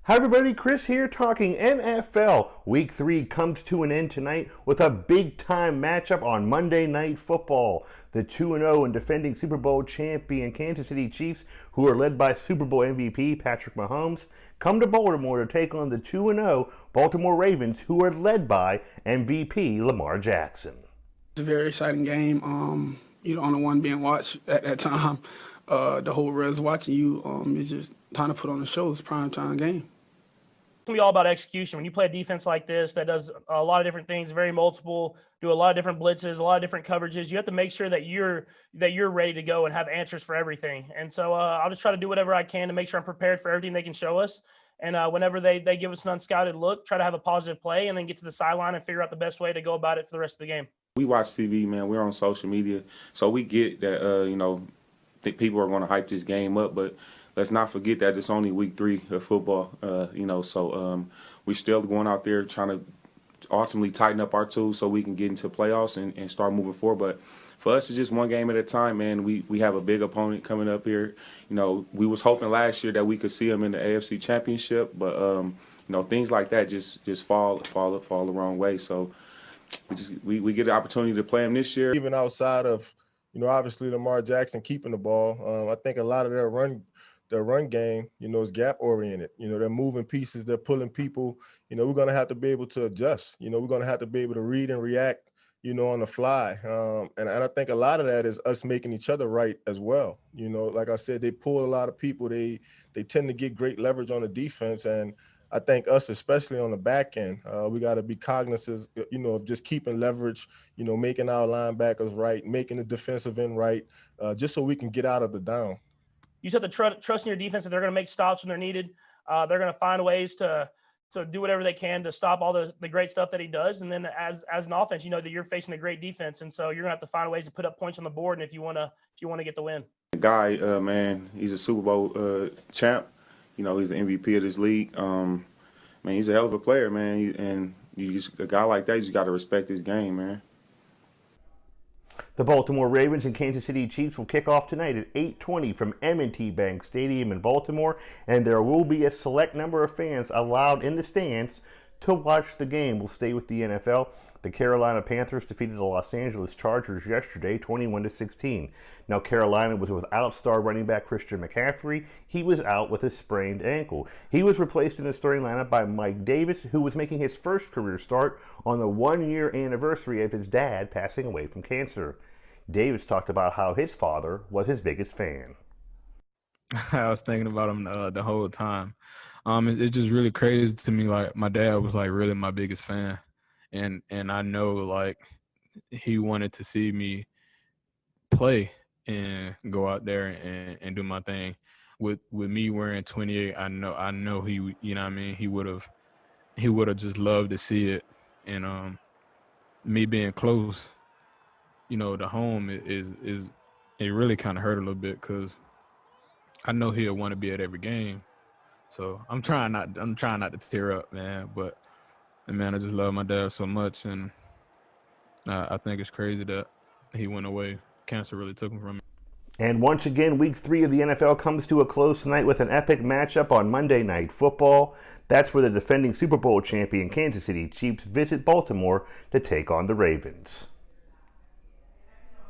Hi everybody, Chris here talking NFL. Week 3 comes to an end tonight with a big-time matchup on Monday Night Football. The 2-0 and defending Super Bowl champion Kansas City Chiefs, who are led by Super Bowl MVP Patrick Mahomes, come to Baltimore to take on the 2-0 Baltimore Ravens, who are led by MVP Lamar Jackson. It's a very exciting game. You're the only one being watched at that time. The whole world's watching you. It's just time to put on the show. It's a primetime game. It's going to be all about execution. When you play a defense like this that does a lot of different things, very multiple, do a lot of different blitzes, a lot of different coverages, you have to make sure that you're ready to go and have answers for everything. And so I'll just try to do whatever I can to make sure I'm prepared for everything they can show us. And whenever they give us an unscouted look, try to have a positive play and then get to the sideline and figure out the best way to go about it for the rest of the game. We watch TV, man. We're on social media. So we get that, think people are going to hype this game up, but let's not forget that it's only week 3 of football, so we're still going out there trying to ultimately tighten up our tools so we can get into playoffs and start moving forward. But for us, it's just one game at a time, man. We have a big opponent coming up here. We was hoping last year that we could see them in the AFC Championship, but, things like that just fall the wrong way. So we get the opportunity to play them this year. Even outside of, obviously Lamar Jackson keeping the ball, I think a lot of their run game, is gap oriented. They're moving pieces, they're pulling people. We're going to have to be able to adjust. We're going to have to be able to read and react, on the fly. And I think a lot of that is us making each other right as well. Like I said, they pull a lot of people. They tend to get great leverage on the defense. And I think us, especially on the back end, we got to be cognizant, of just keeping leverage, making our linebackers right, making the defensive end right, just so we can get out of the down. You just have to trust in your defense that they're going to make stops when they're needed. They're going to find ways to do whatever they can to stop all the great stuff that he does. And then as an offense, that you're facing a great defense, and so you're going to have to find ways to put up points on the board. And if you want to get the win, the guy, man, he's a Super Bowl champ. He's the MVP of this league. Man, he's a hell of a player, man. A guy like that, you just got to respect his game, man. The Baltimore Ravens and Kansas City Chiefs will kick off tonight at 8:20 from M&T Bank Stadium in Baltimore, and there will be a select number of fans allowed in the stands to watch the game. We'll stay with the NFL. The Carolina Panthers defeated the Los Angeles Chargers yesterday, 21-16. Now, Carolina was without star running back Christian McCaffery. He was out with a sprained ankle. He was replaced in the starting lineup by Mike Davis, who was making his first career start on the 1-year anniversary of his dad passing away from cancer. Davis talked about how his father was his biggest fan. I was thinking about him the whole time. It's just really crazy to me. Like, my dad was like really my biggest fan. And I know, like, he wanted to see me play and go out there and do my thing. With me wearing 28, I know he, he would have just loved to see it. And me being close, to home is it really kind of hurt a little bit because I know he'll want to be at every game. So I'm trying not to tear up, man. But man, I just love my dad so much, and I think it's crazy that he went away. Cancer really took him from me. And once again, Week 3 of the NFL comes to a close tonight with an epic matchup on Monday Night Football. That's where the defending Super Bowl champion Kansas City Chiefs visit Baltimore to take on the Ravens.